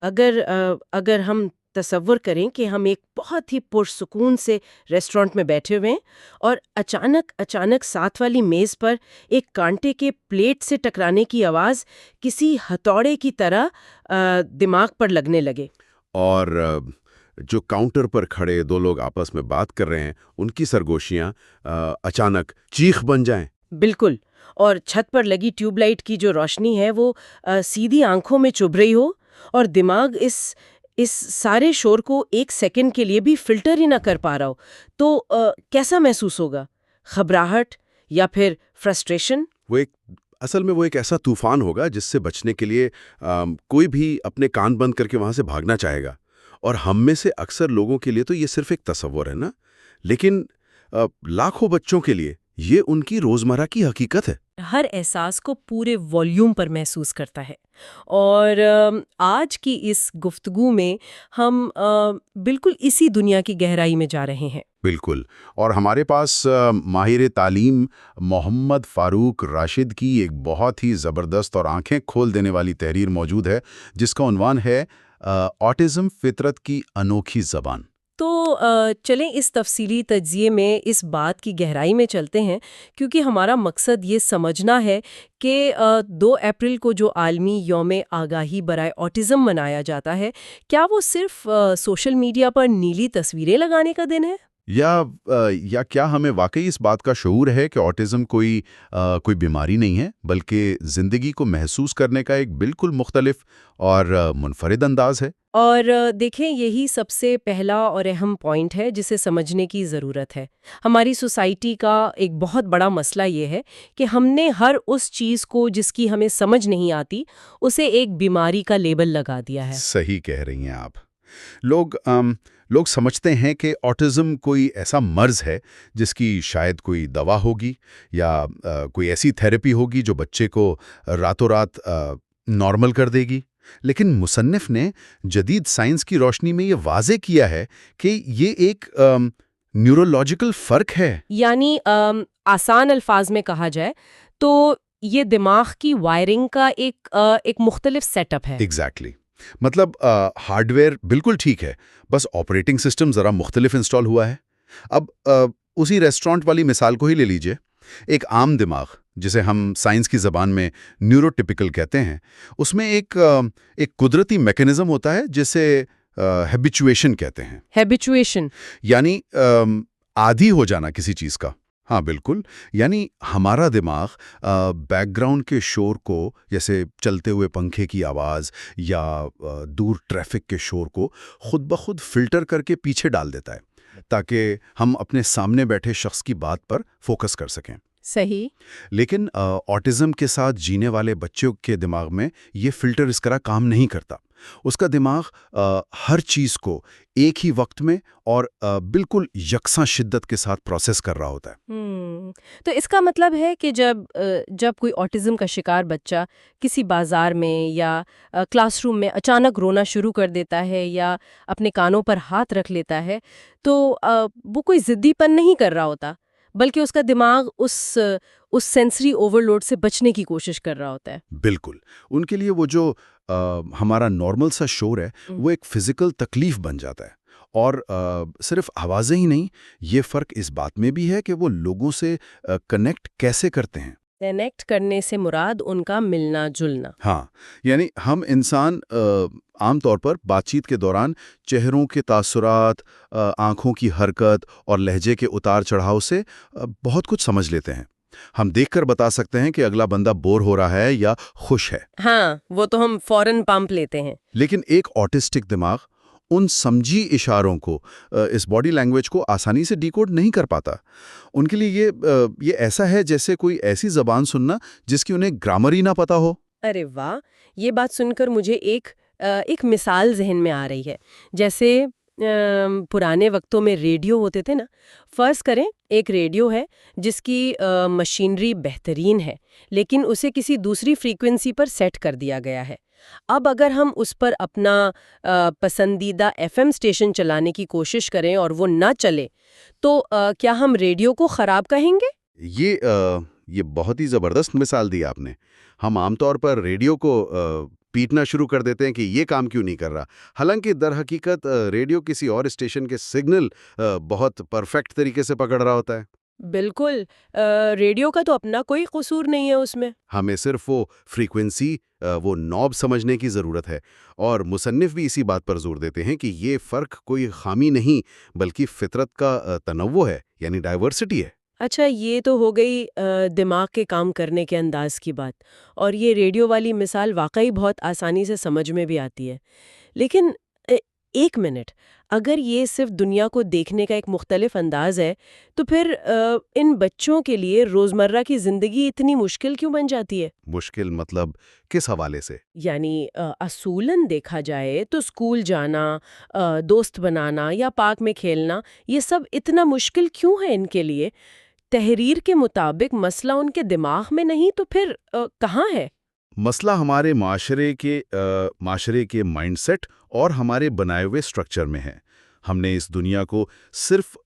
اگر ہم تصور کریں کہ ہم ایک بہت ہی پرسکون سے ریسٹورینٹ میں بیٹھے ہوئے ہیں اور اچانک ساتھ والی میز پر ایک کانٹے کے پلیٹ سے ٹکرانے کی آواز کسی ہتھوڑے کی طرح دماغ پر لگنے لگے۔ اور جو کاؤنٹر پر کھڑے دو لوگ آپس میں بات کر رہے ہیں ان کی سرگوشیاں اچانک چیخ بن جائیں۔ بالکل، اور چھت پر لگی ٹیوب لائٹ کی جو روشنی ہے وہ سیدھی آنکھوں میں چبھ رہی ہو، اور دماغ اس سارے شور کو ایک سیکنڈ کے لیے بھی فلٹر ہی نہ کر پا رہا ہو، تو کیسا محسوس ہوگا؟ گھبراہٹ یا پھر فرسٹریشن؟ اصل میں وہ ایک ایسا طوفان ہوگا جس سے بچنے کے لیے کوئی بھی اپنے کان بند کر کے وہاں سے بھاگنا چاہے گا۔ اور ہم میں سے اکثر لوگوں کے لیے تو یہ صرف ایک تصور ہے نا، لیکن لاکھوں بچوں کے لیے یہ ان کی روزمرہ کی حقیقت ہے۔ ہر احساس کو پورے والیوم پر محسوس کرتا ہے۔ اور آج کی اس گفتگو میں ہم بالکل اسی دنیا کی گہرائی میں جا رہے ہیں۔ بالکل، اور ہمارے پاس ماہر تعلیم محمد فاروق راشد کی ایک بہت ہی زبردست اور آنکھیں کھول دینے والی تحریر موجود ہے جس کا عنوان ہے آٹزم فطرت کی انوکھی زبان۔ تو چلیں اس تفصیلی تجزیے میں اس بات کی گہرائی میں چلتے ہیں، کیونکہ ہمارا مقصد یہ سمجھنا ہے کہ 2 اپریل کو جو عالمی یوم آگاہی برائے آٹزم منایا جاتا ہے، کیا وہ صرف سوشل میڈیا پر نیلی تصویریں لگانے کا دن ہے؟ یا کیا ہمیں واقعی اس بات کا شعور ہے کہ آٹزم کوئی بیماری نہیں ہے، بلکہ زندگی کو محسوس کرنے کا ایک بالکل مختلف اور منفرد انداز ہے؟ اور دیکھیں، یہی سب سے پہلا اور اہم پوائنٹ ہے جسے سمجھنے کی ضرورت ہے۔ ہماری سوسائٹی کا ایک بہت بڑا مسئلہ یہ ہے کہ ہم نے ہر اس چیز کو جس کی ہمیں سمجھ نہیں آتی اسے ایک بیماری کا لیبل لگا دیا ہے۔ صحیح کہہ رہی ہیں آپ۔ لوگ سمجھتے ہیں کہ آٹزم کوئی ایسا مرض ہے جس کی شاید کوئی دوا ہوگی یا کوئی ایسی تھیراپی ہوگی جو بچے کو راتوں رات نارمل کر دے گی، لیکن مصنف نے جدید سائنس کی روشنی میں یہ واضح کیا ہے کہ یہ ایک نیورولوجیکل فرق ہے۔ یعنی آسان الفاظ میں کہا جائے تو یہ دماغ کی وائرنگ کا ایک مختلف سیٹ اپ ہے۔ ایگزیکٹلی، مطلب ہارڈ ویئر بالکل ٹھیک ہے، بس آپریٹنگ سسٹم ذرا مختلف انسٹال ہوا ہے۔ اب اسی ریسٹورانٹ والی مثال کو ہی لے لیجئے۔ ایک عام دماغ جسے ہم سائنس کی زبان میں نیوروٹیپیکل کہتے ہیں، اس میں ایک قدرتی میکانزم ہوتا ہے جسے ہیبیچویشن کہتے ہیں۔ ہیبیچویشن یعنی عادی ہو جانا کسی چیز کا۔ ہاں بالکل، یعنی ہمارا دماغ بیک گراؤنڈ کے شور کو، جیسے چلتے ہوئے پنکھے کی آواز یا دور ٹریفک کے شور کو خود بخود فلٹر کر کے پیچھے ڈال دیتا ہے تاکہ ہم اپنے سامنے بیٹھے شخص کی بات پر فوکس کر سکیں۔ صحیح۔ لیکن آٹزم کے ساتھ جینے والے بچوں کے دماغ میں یہ فلٹر اس طرح کام نہیں کرتا۔ اس کا دماغ ہر چیز کو ایک ہی وقت میں اور بالکل یکساں شدت کے ساتھ پروسیس کر رہا ہوتا ہے۔ تو اس کا مطلب ہے کہ جب کوئی آٹزم کا شکار بچہ کسی بازار میں یا کلاس روم میں اچانک رونا شروع کر دیتا ہے یا اپنے کانوں پر ہاتھ رکھ لیتا ہے، تو وہ کوئی ضدی پن نہیں کر رہا ہوتا، بلکہ اس کا دماغ اس سینسری اوور لوڈ سے بچنے کی کوشش کر رہا ہوتا ہے۔ بالکل، ان کے لیے وہ جو ہمارا نارمل سا شور ہے وہ ایک فزیکل تکلیف بن جاتا ہے۔ اور صرف آوازیں ہی نہیں، یہ فرق اس بات میں بھی ہے کہ وہ لوگوں سے کنیکٹ کیسے کرتے ہیں۔ کنیکٹ کرنے سے مراد ان کا ملنا جلنا۔ ہاں، یعنی ہم انسان عام طور پر بات چیت کے دوران چہروں کے تاثرات، آنکھوں کی حرکت اور لہجے کے اتار چڑھاؤ سے بہت کچھ سمجھ لیتے ہیں۔ ہم دیکھ کر بتا سکتے ہیں کہ اگلا بندہ بور ہو رہا ہے یا خوش ہے۔ ہاں، وہ تو ہم فوراً پمپ لیتے ہیں۔ لیکن ایک آٹسٹک دماغ ان سمجھی اشاروں کو، اس باڈی لینگویج کو آسانی سے ڈیکوڈ نہیں کر پاتا۔ ان کے لیے یہ ایسا ہے جیسے کوئی ایسی زبان سننا جس کی انہیں گرامر ہی نہ پتا ہو۔ ارے واہ، یہ بات سن کر مجھے ایک مثال ذہن میں آ رہی ہے۔ جیسے پرانے وقتوں میں ریڈیو ہوتے تھے نا، فرض کریں ایک ریڈیو ہے جس کی مشینری بہترین ہے، لیکن اسے کسی دوسری فریکوینسی پر سیٹ کر دیا گیا ہے۔ اب اگر ہم اس پر اپنا پسندیدہ ایف ایم اسٹیشن چلانے کی کوشش کریں اور وہ نہ چلے، تو کیا ہم ریڈیو کو خراب کہیں گے؟ یہ بہت ہی زبردست مثال دی آپ نے۔ ہم عام طور پر ریڈیو کو پیٹنا شروع کر دیتے ہیں کہ یہ کام کیوں نہیں کر رہا، حالانکہ در حقیقت ریڈیو کسی اور اسٹیشن کے سگنل بہت پرفیکٹ طریقے سے پکڑ رہا ہوتا ہے۔ بالکل، ریڈیو کا تو اپنا کوئی قصور نہیں ہے اس میں۔ ہمیں صرف وہ فریکوینسی، وہ نوب سمجھنے کی ضرورت ہے، اور مصنف بھی اسی بات پر زور دیتے ہیں کہ یہ فرق کوئی خامی نہیں بلکہ فطرت کا تنوع ہے، یعنی ڈائیورسٹی ہے۔ اچھا، یہ تو ہو گئی دماغ کے کام کرنے کے انداز کی بات، اور یہ ریڈیو والی مثال واقعی بہت آسانی سے سمجھ میں بھی آتی ہے۔ لیکن ایک منٹ، اگر یہ صرف دنیا کو دیکھنے کا ایک مختلف انداز ہے تو پھر ان بچوں کے لیے روزمرہ کی زندگی اتنی مشکل کیوں بن جاتی ہے؟ مشکل مطلب کس حوالے سے؟ یعنی اصولاً دیکھا جائے تو اسکول جانا، دوست بنانا یا پارک میں کھیلنا، یہ سب اتنا مشکل کیوں ہے ان کے لیے؟ تحریر کے مطابق مسئلہ ان کے دماغ میں نہیں تو پھر کہاں ہے؟ مسئلہ ہمارے معاشرے کے مائنڈ سیٹ اور ہمارے بنائے ہوئے اسٹرکچر میں ہے۔ ہم نے اس دنیا کو صرف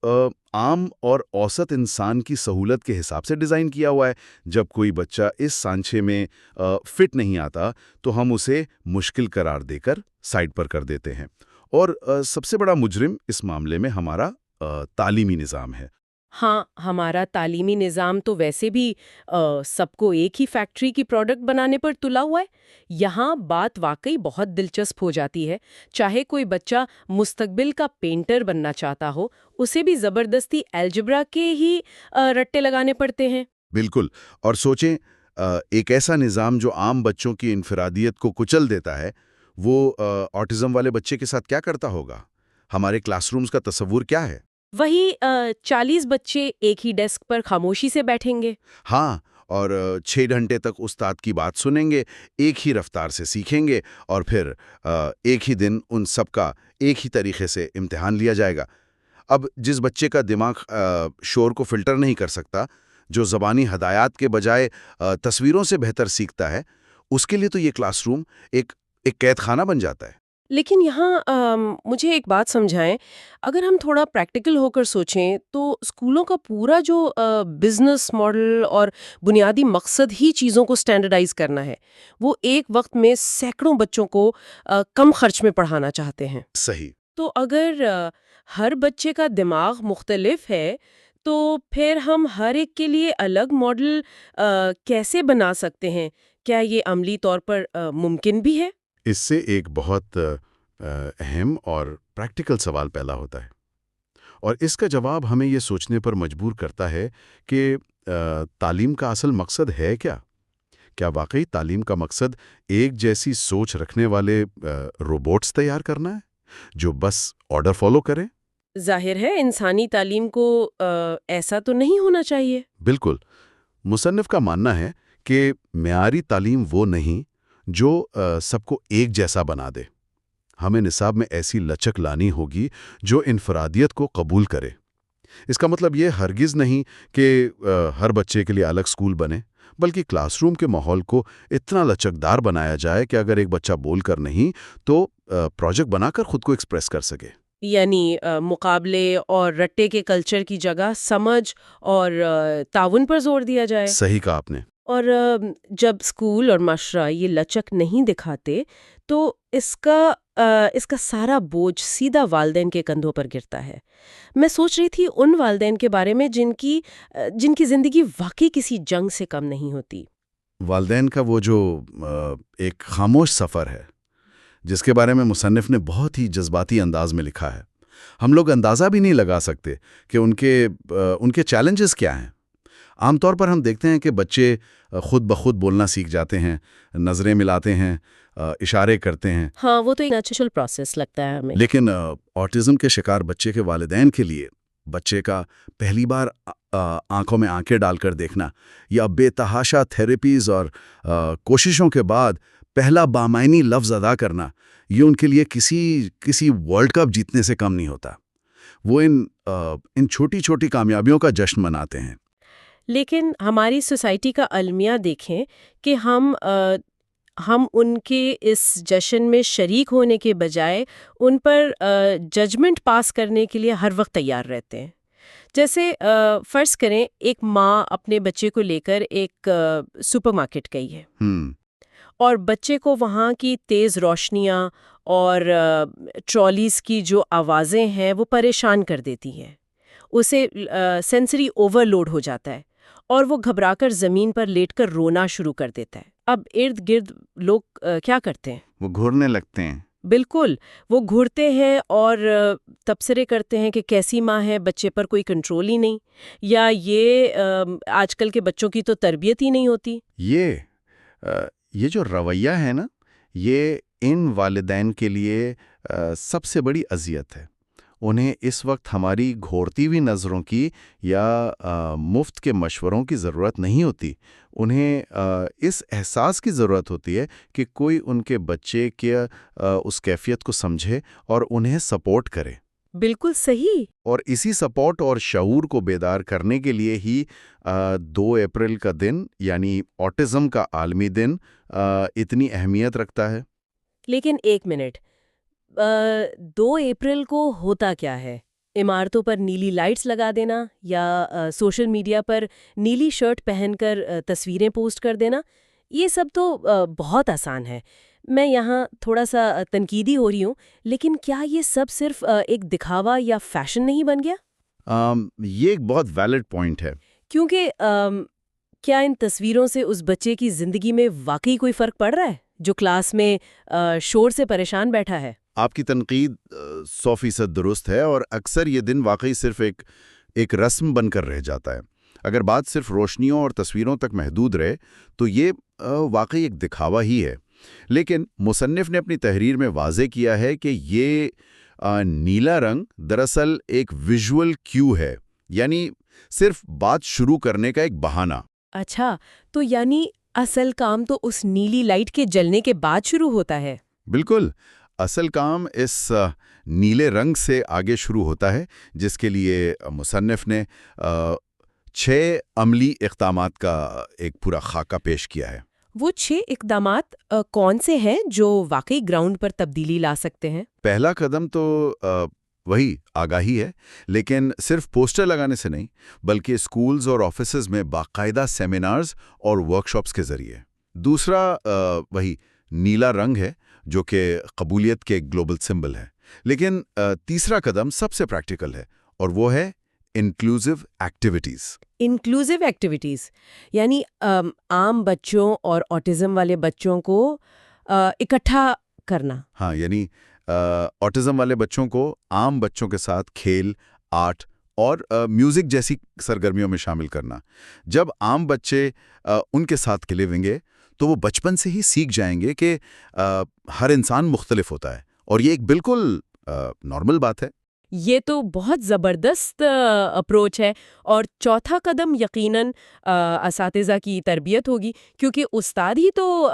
عام اور اوسط انسان کی سہولت کے حساب سے ڈیزائن کیا ہوا ہے۔ جب کوئی بچہ اس سانچے میں فٹ نہیں آتا تو ہم اسے مشکل قرار دے کر سائڈ پر کر دیتے ہیں، اور سب سے بڑا مجرم اس معاملے میں ہمارا تعلیمی نظام ہے۔ ہاں، ہمارا تعلیمی نظام تو ویسے بھی سب کو ایک ہی فیکٹری کی پروڈکٹ بنانے پر تلا ہوا ہے۔ یہاں بات واقعی بہت دلچسپ ہو جاتی ہے۔ چاہے کوئی بچہ مستقبل کا پینٹر بننا چاہتا ہو، اسے بھی زبردستی الجبرا کے ہی رٹے لگانے پڑتے ہیں۔ بالکل، اور سوچیں ایک ایسا نظام جو عام بچوں کی انفرادیت کو کچل دیتا ہے، وہ آٹزم والے بچے کے ساتھ کیا کرتا ہوگا؟ ہمارے کلاس رومز کا تصور کیا ہے؟ وہی 40 بچے ایک ہی ڈیسک پر خاموشی سے بیٹھیں گے۔ ہاں، اور 6 گھنٹے تک استاد کی بات سنیں گے، ایک ہی رفتار سے سیکھیں گے، اور پھر ایک ہی دن ان سب کا ایک ہی طریقے سے امتحان لیا جائے گا۔ اب جس بچے کا دماغ شور کو فلٹر نہیں کر سکتا، جو زبانی ہدایات کے بجائے تصویروں سے بہتر سیکھتا ہے، اس کے لیے تو یہ کلاس روم ایک قید خانہ بن جاتا ہے۔ لیکن یہاں مجھے ایک بات سمجھائیں، اگر ہم تھوڑا پریکٹیکل ہو کر سوچیں تو اسکولوں کا پورا جو بزنس ماڈل اور بنیادی مقصد ہی چیزوں کو سٹینڈرڈائز کرنا ہے، وہ ایک وقت میں سینکڑوں بچوں کو کم خرچ میں پڑھانا چاہتے ہیں۔ صحیح۔ تو اگر ہر بچے کا دماغ مختلف ہے تو پھر ہم ہر ایک کے لیے الگ ماڈل کیسے بنا سکتے ہیں؟ کیا یہ عملی طور پر ممکن بھی ہے؟ اس سے ایک بہت اہم اور پریکٹیکل سوال پیدا ہوتا ہے، اور اس کا جواب ہمیں یہ سوچنے پر مجبور کرتا ہے کہ تعلیم کا اصل مقصد ہے کیا؟ کیا واقعی تعلیم کا مقصد ایک جیسی سوچ رکھنے والے روبوٹس تیار کرنا ہے جو بس آرڈر فالو کریں؟ ظاہر ہے انسانی تعلیم کو ایسا تو نہیں ہونا چاہیے۔ بالکل، مصنف کا ماننا ہے کہ معیاری تعلیم وہ نہیں جو سب کو ایک جیسا بنا دے۔ ہمیں نصاب میں ایسی لچک لانی ہوگی جو انفرادیت کو قبول کرے۔ اس کا مطلب یہ ہرگز نہیں کہ ہر بچے کے لیے الگ اسکول بنے، بلکہ کلاس روم کے ماحول کو اتنا لچکدار بنایا جائے کہ اگر ایک بچہ بول کر نہیں تو پروجیکٹ بنا کر خود کو ایکسپریس کر سکے۔ یعنی مقابلے اور رٹے کے کلچر کی جگہ سمجھ اور تعاون پر زور دیا جائے۔ صحیح کہا آپ نے۔ اور جب اسکول اور معاشرہ یہ لچک نہیں دکھاتے تو اس کا سارا بوجھ سیدھا والدین کے کندھوں پر گرتا ہے۔ میں سوچ رہی تھی ان والدین کے بارے میں جن کی زندگی واقعی کسی جنگ سے کم نہیں ہوتی۔ والدین کا وہ جو ایک خاموش سفر ہے جس کے بارے میں مصنف نے بہت ہی جذباتی انداز میں لکھا ہے۔ ہم لوگ اندازہ بھی نہیں لگا سکتے کہ ان کے چیلنجز کیا ہیں۔ عام طور پر ہم دیکھتے ہیں کہ بچے خود بخود بولنا سیکھ جاتے ہیں، نظریں ملاتے ہیں، اشارے کرتے ہیں۔ ہاں، وہ تو ایک نیچرل پروسیس لگتا ہے ہمیں۔ لیکن آٹزم کے شکار بچے کے والدین کے لیے بچے کا پہلی بار آنکھوں میں آنکھیں ڈال کر دیکھنا یا بے تحاشا تھیراپیز اور کوششوں کے بعد پہلا بامعنی لفظ ادا کرنا، یہ ان کے لیے کسی ورلڈ کپ جیتنے سے کم نہیں ہوتا۔ وہ ان چھوٹی چھوٹی کامیابیوں کا جشن مناتے ہیں۔ لیکن ہماری سوسائٹی کا المیہ دیکھیں کہ ہم ان کے اس جشن میں شریک ہونے کے بجائے ان پر ججمنٹ پاس کرنے کے لیے ہر وقت تیار رہتے ہیں۔ جیسے فرض کریں ایک ماں اپنے بچے کو لے کر ایک سپر مارکیٹ گئی ہے، اور بچے کو وہاں کی تیز روشنیاں اور ٹرالیز کی جو آوازیں ہیں وہ پریشان کر دیتی ہیں. اسے سینسری اوور لوڈ ہو جاتا ہے اور وہ گھبرا کر زمین پر لیٹ کر رونا شروع کر دیتا ہے. اب ارد گرد لوگ کیا کرتے ہیں؟ وہ گھورنے لگتے ہیں. بالکل، وہ گھورتے ہیں اور تبصرے کرتے ہیں کہ کیسی ماں ہے، بچے پر کوئی کنٹرول ہی نہیں، یا یہ آج کل کے بچوں کی تو تربیت ہی نہیں ہوتی. یہ جو رویہ ہے نا، یہ ان والدین کے لیے سب سے بڑی اذیت ہے. انہیں اس وقت ہماری گھورتی ہوئی نظروں کی یا مفت کے مشوروں کی ضرورت نہیں ہوتی. انہیں اس احساس کی ضرورت ہوتی ہے کہ کوئی ان کے بچے کے اس کیفیت کو سمجھے اور انہیں سپورٹ کرے. بالکل صحیح. اور اسی سپورٹ اور شعور کو بیدار کرنے کے لیے ہی 2 اپریل کا دن یعنی آٹزم کا عالمی دن اتنی اہمیت رکھتا ہے. لیکن ایک منٹ، 2 اپریل کو ہوتا کیا ہے؟ عمارتوں پر نیلی لائٹس لگا دینا یا سوشل میڈیا پر نیلی شرٹ پہن کر تصویریں پوسٹ کر دینا، یہ سب تو بہت آسان ہے. میں یہاں تھوڑا سا تنقیدی ہو رہی ہوں، لیکن کیا یہ سب صرف ایک دکھاوا یا فیشن نہیں بن گیا؟ یہ ایک بہت ویلڈ پوائنٹ ہے. کیونکہ کیا ان تصویروں سے اس بچے کی زندگی میں واقعی کوئی فرق پڑ رہا ہے جو کلاس میں شور سے پریشان بیٹھا ہے؟ آپ کی تنقید 100% درست ہے، اور اکثر یہ دن واقعی صرف ایک رسم بن کر رہ جاتا ہے. اگر بات صرف روشنیوں اور تصویروں تک محدود رہے تو یہ واقعی ایک دکھاوا ہی ہے. لیکن مصنف نے اپنی تحریر میں واضح کیا ہے کہ یہ نیلا رنگ دراصل ایک ویژول کیو ہے، یعنی صرف بات شروع کرنے کا ایک بہانہ. اچھا، تو یعنی اصل کام تو اس نیلی لائٹ کے جلنے کے بعد شروع ہوتا ہے؟ بالکل، اصل کام اس نیلے رنگ سے آگے شروع ہوتا ہے، جس کے لیے مصنف نے 6 عملی اقدامات کا ایک پورا خاکہ پیش کیا ہے. وہ 6 اقدامات کون سے ہیں جو واقعی گراؤنڈ پر تبدیلی لا سکتے ہیں؟ پہلا قدم تو وہی آگاہی ہے، لیکن صرف پوسٹر لگانے سے نہیں، بلکہ اسکولز اور آفیسز میں باقاعدہ سیمینارز اور ورکشاپس کے ذریعے. دوسرا وہی نیلا رنگ ہے جو کہ قبولیت کے گلوبل سمبل ہے. لیکن تیسرا قدم سب سے پریکٹیکل ہے، اور وہ ہے انکلوزیو ایکٹیویٹیز. انکلوزیو ایکٹیویٹیز یعنی عام بچوں اور آٹزم والے بچوں کو اکٹھا کرنا. ہاں، یعنی آٹزم والے بچوں کو عام بچوں کے ساتھ کھیل، آرٹ اور میوزک جیسی سرگرمیوں میں شامل کرنا. جب عام بچے ان کے ساتھ کھلیں گے تو وہ بچپن سے ہی سیکھ جائیں گے کہ ہر انسان مختلف ہوتا ہے، اور یہ ایک بالکل نارمل بات ہے. یہ تو بہت زبردست اپروچ ہے. اور چوتھا قدم یقیناً اساتذہ کی تربیت ہوگی، کیونکہ استاد ہی تو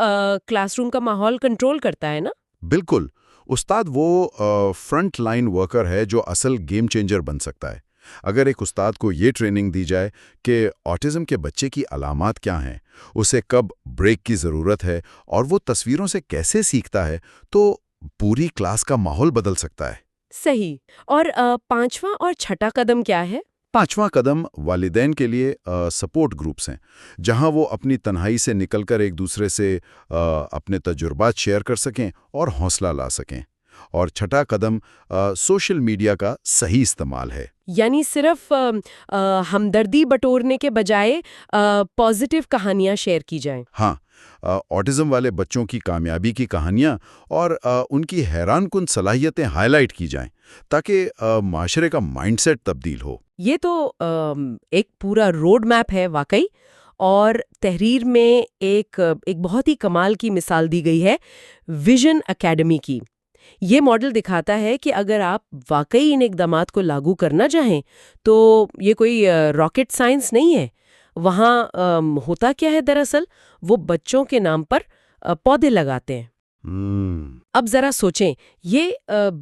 کلاس روم کا ماحول کنٹرول کرتا ہے نا؟ بالکل، استاد وہ فرنٹ لائن ورکر ہے جو اصل گیم چینجر بن سکتا ہے. اگر ایک استاد کو یہ ٹریننگ دی جائے کہ آٹزم کے بچے کی علامات کیا ہیں، اسے کب بریک کی ضرورت ہے اور وہ تصویروں سے کیسے سیکھتا ہے، تو پوری کلاس کا ماحول بدل سکتا ہے. صحیح. اور 5واں اور 6ٹھا قدم کیا ہے؟ 5واں قدم والدین کے لیے سپورٹ گروپس ہیں، جہاں وہ اپنی تنہائی سے نکل کر ایک دوسرے سے اپنے تجربات شیئر کر سکیں اور حوصلہ لا سکیں. اور 6ٹھا قدم سوشل میڈیا کا صحیح استعمال ہے. یعنی صرف ہمدردی بٹورنے کے بجائے پازیٹیو کہانیاں شیئر کی جائیں. ہاں، آٹزم والے بچوں کی کامیابی کی کہانیاں اور ان کی حیران کن صلاحیتیں ہائی لائٹ کی جائیں تاکہ معاشرے کا مائنڈ سیٹ تبدیل ہو. یہ تو ایک پورا روڈ میپ ہے واقعی. اور تحریر میں ایک بہت ہی کمال کی مثال دی گئی ہے ویژن اکیڈمی کی. یہ ماڈل دکھاتا ہے کہ اگر آپ واقعی ان اقدامات کو لاگو کرنا چاہیں تو یہ کوئی راکٹ سائنس نہیں ہے. وہاں ہوتا کیا ہے دراصل، وہ بچوں کے نام پر پودے لگاتے ہیں. اب ذرا سوچیں، یہ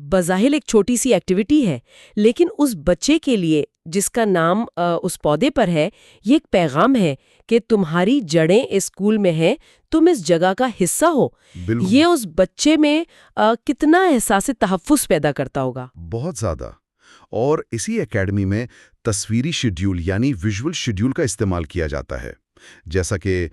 بظاہر ایک چھوٹی سی ایکٹیویٹی ہے، لیکن اس بچے کے لیے جس کا نام اس پودے پر ہے، یہ ایک پیغام ہے کہ تمہاری جڑیں اسکول میں ہیں، تم اس جگہ کا حصہ ہو. یہ اس بچے میں کتنا احساس تحفظ پیدا کرتا ہوگا. بہت زیادہ. اور اسی اکیڈمی میں تصویری شیڈیول یعنی ویژول شیڈیول کا استعمال کیا جاتا ہے. جیسا کہ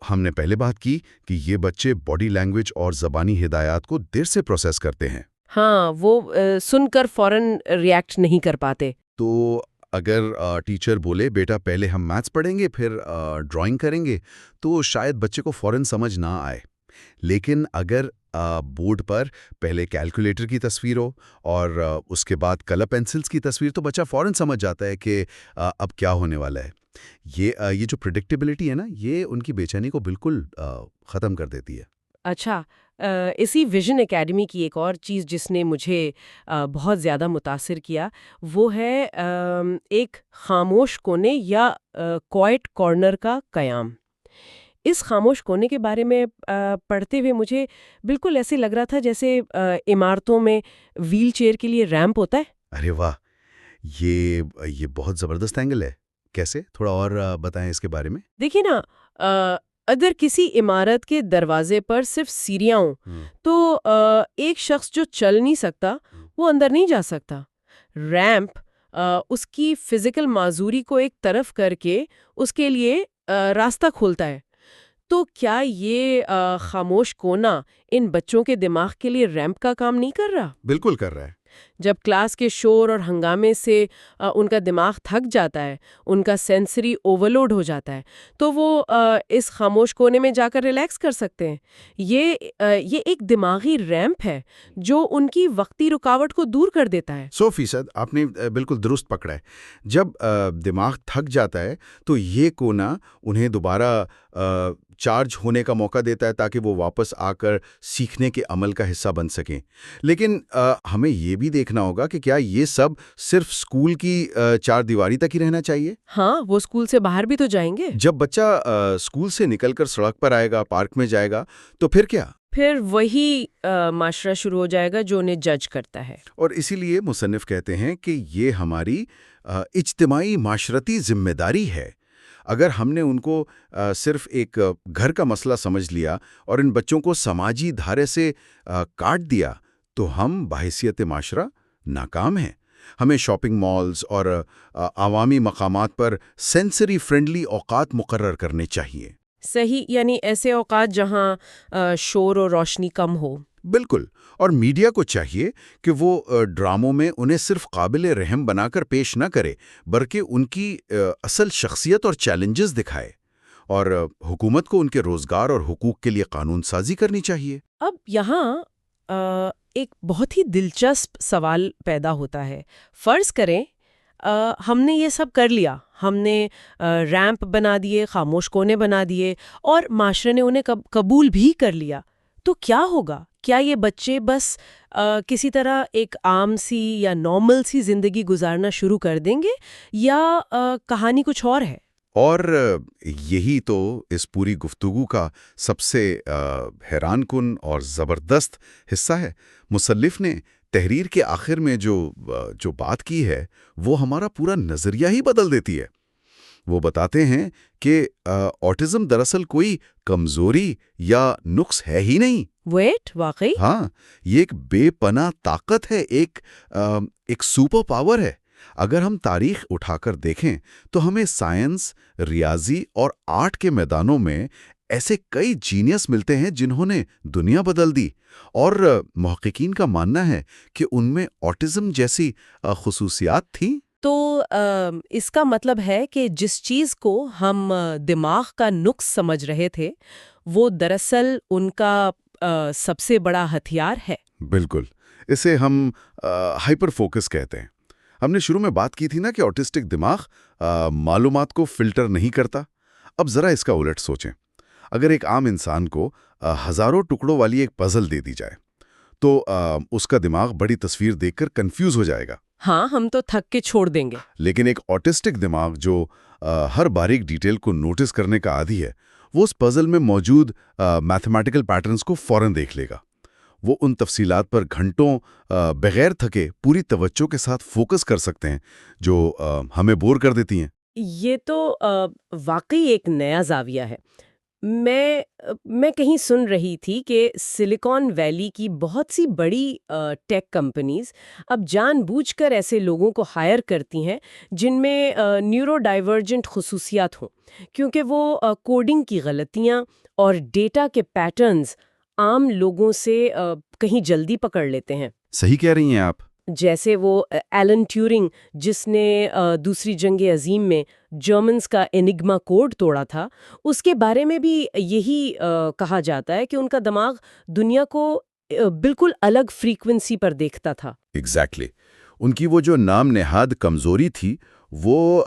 ہم نے پہلے بات کی کہ یہ بچے باڈی لینگویج اور زبانی ہدایات کو دیر سے پروسیس کرتے ہیں۔ ہاں، وہ سن کر فوراً ریئیکٹ نہیں کر پاتے۔ تو اگر ٹیچر بولے بیٹا پہلے ہم میتھس پڑھیں گے پھر ڈرائنگ کریں گے تو شاید بچے کو فوراً سمجھ نہ آئے، لیکن اگر بورڈ پر پہلے کیلکولیٹر کی تصویر ہو اور اس کے بعد کلر پینسلز کی تصویر تو بچہ فوراً سمجھ جاتا ہے کہ اب کیا ہونے والا ہے۔ یہ جو پریڈکٹیبلٹی ہے نا، یہ ان کی بے چینی کو بالکل ختم کر دیتی ہے۔ اچھا، اسی ویژن اکیڈمی کی ایک اور چیز جس نے مجھے بہت زیادہ متاثر کیا وہ ہے ایک خاموش کونے یا کوائٹ کارنر کا قیام۔ اس خاموش کونے کے بارے میں پڑھتے ہوئے مجھے بالکل ایسے لگ رہا تھا جیسے عمارتوں میں ویل چیئر کے لیے ریمپ ہوتا ہے۔ ارے واہ، یہ بہت زبردست اینگل ہے۔ کیسے؟ تھوڑا اور بتائیں اس کے بارے میں۔ دیکھیے نا، اگر کسی عمارت کے دروازے پر صرف سیڑھیاں ہوں تو ایک شخص جو چل نہیں سکتا وہ اندر نہیں جا سکتا۔ ریمپ اس کی فزیکل معذوری کو ایک طرف کر کے اس کے لیے راستہ کھولتا ہے۔ تو کیا یہ خاموش کونا ان بچوں کے دماغ کے لیے ریمپ کا کام نہیں کر رہا؟ بالکل کر رہا ہے۔ جب کلاس کے شور اور ہنگامے سے ان کا دماغ تھک جاتا ہے، ان کا سینسری اوورلوڈ ہو جاتا ہے، تو وہ اس خاموش کونے میں جا کر ریلیکس کر سکتے ہیں۔ یہ ایک دماغی ریمپ ہے جو ان کی وقتی رکاوٹ کو دور کر دیتا ہے۔ 100% آپ نے بالکل درست پکڑا ہے۔ جب دماغ تھک جاتا ہے تو یہ کونا انہیں دوبارہ چارج ہونے کا موقع دیتا ہے تاکہ وہ واپس آ کر سیکھنے کے عمل کا حصہ بن سکیں۔ لیکن ہمیں یہ بھی دیکھنا ہوگا کہ کیا یہ سب صرف اسکول کی چار دیواری تک ہی رہنا چاہیے؟ ہاں، وہ اسکول سے باہر بھی تو جائیں گے۔ جب بچہ اسکول سے نکل کر سڑک پر آئے گا، پارک میں جائے گا، تو پھر کیا؟ پھر وہی معاشرہ شروع ہو جائے گا جو انہیں جج کرتا ہے۔ اور اسی لیے مصنف کہتے ہیں کہ یہ ہماری اجتماعی معاشرتی ذمہ داری ہے۔ اگر ہم نے ان کو صرف ایک گھر کا مسئلہ سمجھ لیا اور ان بچوں کو سماجی دھارے سے کاٹ دیا تو ہم بحیثیت معاشرہ ناکام ہیں۔ ہمیں شاپنگ مالز اور عوامی مقامات پر سینسری فرینڈلی اوقات مقرر کرنے چاہیے۔ صحیح، یعنی ایسے اوقات جہاں شور اور روشنی کم ہو۔ بالکل، اور میڈیا کو چاہیے کہ وہ ڈراموں میں انہیں صرف قابل رحم بنا کر پیش نہ کرے بلکہ ان کی اصل شخصیت اور چیلنجز دکھائے، اور حکومت کو ان کے روزگار اور حقوق کے لیے قانون سازی کرنی چاہیے۔ اب یہاں ایک بہت ہی دلچسپ سوال پیدا ہوتا ہے۔ فرض کریں ہم نے یہ سب کر لیا، ہم نے ریمپ بنا دیے، خاموش کونے بنا دیے اور معاشرے نے انہیں قبول بھی کر لیا، تو کیا ہوگا؟ کیا یہ بچے بس کسی طرح ایک عام سی یا نارمل سی زندگی گزارنا شروع کر دیں گے، یا کہانی کچھ اور ہے؟ اور یہی تو اس پوری گفتگو کا سب سے حیران کن اور زبردست حصہ ہے۔ مصنف نے تحریر کے آخر میں جو بات کی ہے وہ ہمارا پورا نظریہ ہی بدل دیتی ہے۔ وہ بتاتے ہیں کہ آٹزم دراصل کوئی کمزوری یا نقص ہے ہی نہیں۔ واقعی؟ ہاں، یہ ایک بے پناہ طاقت ہے، ایک سپر پاور ہے۔ اگر ہم تاریخ اٹھا کر دیکھیں تو ہمیں سائنس، ریاضی اور آرٹ کے میدانوں میں ایسے کئی جینیس ملتے ہیں جنہوں نے دنیا بدل دی، اور محققین کا ماننا ہے کہ ان میں آٹزم جیسی خصوصیات تھیں۔ تو اس کا مطلب ہے کہ جس چیز کو ہم دماغ کا نقص سمجھ رہے تھے وہ دراصل ان کا سب سے بڑا ہتھیار ہے۔ بالکل، اسے ہم ہائپر فوکس کہتے ہیں۔ ہم نے شروع میں بات کی تھی نا کہ آٹسٹک دماغ معلومات کو فلٹر نہیں کرتا۔ اب ذرا اس کا الٹ سوچیں۔ اگر ایک عام انسان کو ہزاروں ٹکڑوں والی ایک پزل دے دی جائے تو اس کا دماغ بڑی تصویر دیکھ کر کنفیوز ہو جائے گا۔ ہاں، ہم تو تھک کے چھوڑ دیں گے۔ لیکن ایک آٹسٹک دماغ جو ہر باریک ڈیٹیل کو نوٹس کرنے کا عادی ہے، وہ اس پزل میں موجود میتھمیٹیکل پیٹرنز کو فوراً دیکھ لے گا۔ وہ ان تفصیلات پر گھنٹوں بغیر تھکے پوری توجہ کے ساتھ فوکس کر سکتے ہیں جو ہمیں بور کر دیتی ہیں۔ یہ تو واقعی ایک نیا زاویہ ہے۔ میں کہیں سن رہی تھی کہ سلیکان ویلی کی بہت سی بڑی ٹیک کمپنیز اب جان بوجھ کر ایسے لوگوں کو ہائر کرتی ہیں جن میں نیورو ڈائیورجنٹ خصوصیات ہوں، کیونکہ وہ کوڈنگ کی غلطیاں اور ڈیٹا کے پیٹرنز عام لوگوں سے کہیں جلدی پکڑ لیتے ہیں۔ صحیح کہہ رہی ہیں آپ۔ جیسے وہ ایلن ٹیورنگ جس نے دوسری جنگ عظیم میں جرمنز کا انگما کوڈ توڑا تھا، اس کے بارے میں بھی یہی کہا جاتا ہے کہ ان کا دماغ دنیا کو بالکل الگ فریکوینسی پر دیکھتا تھا۔ ایگزیکٹلی ان کی وہ جو نام نہاد کمزوری تھی وہ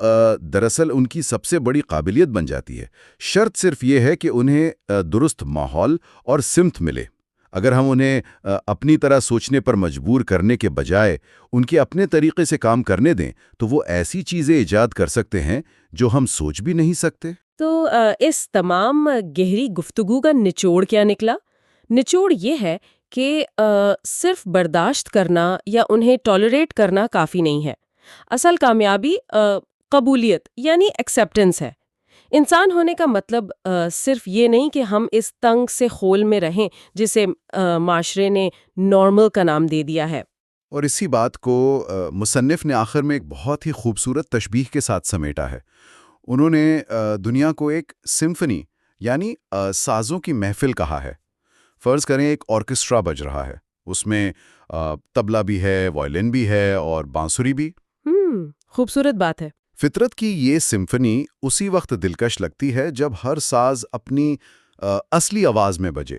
دراصل ان کی سب سے بڑی قابلیت بن جاتی ہے۔ شرط صرف یہ ہے کہ انہیں درست ماحول اور سمت ملے۔ اگر ہم انہیں اپنی طرح سوچنے پر مجبور کرنے کے بجائے ان کے اپنے طریقے سے کام کرنے دیں تو وہ ایسی چیزیں ایجاد کر سکتے ہیں جو ہم سوچ بھی نہیں سکتے۔ تو اس تمام گہری گفتگو کا نچوڑ کیا نکلا؟ نچوڑ یہ ہے کہ صرف برداشت کرنا یا انہیں ٹالریٹ کرنا کافی نہیں ہے۔ اصل کامیابی قبولیت یعنی ایکسیپٹنس ہے۔ انسان ہونے کا مطلب صرف یہ نہیں کہ ہم اس تنگ سے خول میں رہیں جسے معاشرے نے نارمل کا نام دے دیا ہے۔ اور اسی بات کو مصنف نے آخر میں ایک بہت ہی خوبصورت تشبیہ کے ساتھ سمیٹا ہے۔ انہوں نے دنیا کو ایک سمفنی یعنی سازوں کی محفل کہا ہے۔ فرض کریں ایک آرکیسٹرا بج رہا ہے، اس میں طبلہ بھی ہے، وائلن بھی ہے اور بانسری بھی۔ خوبصورت بات ہے۔ فطرت کی یہ سمفنی اسی وقت دلکش لگتی ہے جب ہر ساز اپنی اصلی آواز میں بجے۔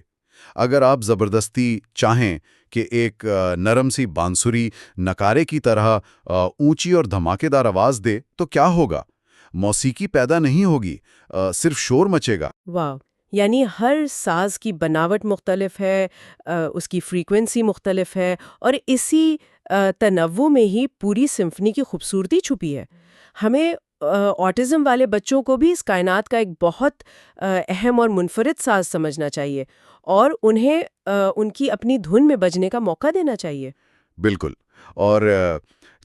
اگر آپ زبردستی چاہیں کہ ایک نرم سی بانسری نکارے کی طرح اونچی اور دھماکے دار آواز دے تو کیا ہوگا؟ موسیقی پیدا نہیں ہوگی، صرف شور مچے گا۔ واو! یعنی ہر ساز کی بناوٹ مختلف ہے، اس کی فریکوینسی مختلف ہے، اور اسی تنوع میں ہی پوری سمفنی کی خوبصورتی چھپی ہے۔ ہمیں آٹزم والے بچوں کو بھی اس کائنات کا ایک بہت اہم اور منفرد ساز سمجھنا چاہیے اور انہیں ان کی اپنی دھن میں بجنے کا موقع دینا چاہیے۔ بالکل، اور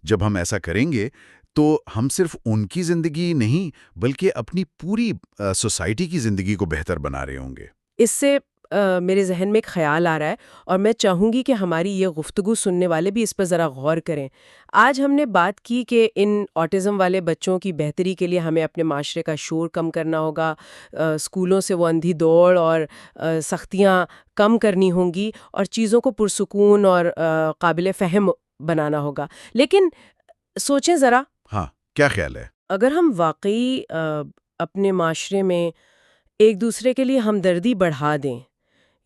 جب ہم ایسا کریں گے تو ہم صرف ان کی زندگی نہیں بلکہ اپنی پوری سوسائٹی کی زندگی کو بہتر بنا رہے ہوں گے۔ اس سے میرے ذہن میں ایک خیال آ رہا ہے اور میں چاہوں گی کہ ہماری یہ گفتگو سننے والے بھی اس پر ذرا غور کریں۔ آج ہم نے بات کی کہ ان آٹزم والے بچوں کی بہتری کے لیے ہمیں اپنے معاشرے کا شور کم کرنا ہوگا، اسکولوں سے وہ اندھی دوڑ اور سختیاں کم کرنی ہوں گی اور چیزوں کو پرسکون اور قابل فہم بنانا ہوگا۔ لیکن سوچیں ذرا، ہاں، کیا خیال ہے؟ اگر ہم واقعی اپنے معاشرے میں ایک دوسرے کے لیے ہمدردی بڑھا دیں،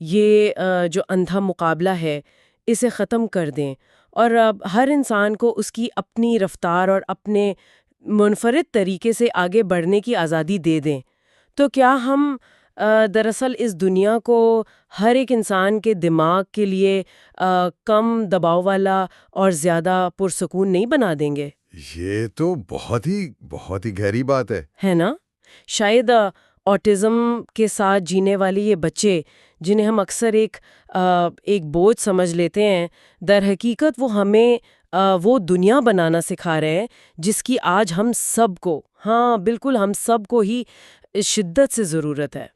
یہ جو اندھا مقابلہ ہے اسے ختم کر دیں اور ہر انسان کو اس کی اپنی رفتار اور اپنے منفرد طریقے سے آگے بڑھنے کی آزادی دے دیں، تو کیا ہم دراصل اس دنیا کو ہر ایک انسان کے دماغ کے لیے کم دباؤ والا اور زیادہ پرسکون نہیں بنا دیں گے؟ یہ تو بہت ہی گہری بات ہے نا؟ شاید آٹزم کے ساتھ جینے والے یہ بچے جنہیں ہم اکثر ایک بوجھ سمجھ لیتے ہیں، در حقیقت وہ ہمیں وہ دنیا بنانا سکھا رہے ہیں جس کی آج ہم سب کو، ہاں بالکل ہم سب کو ہی شدت سے ضرورت ہے۔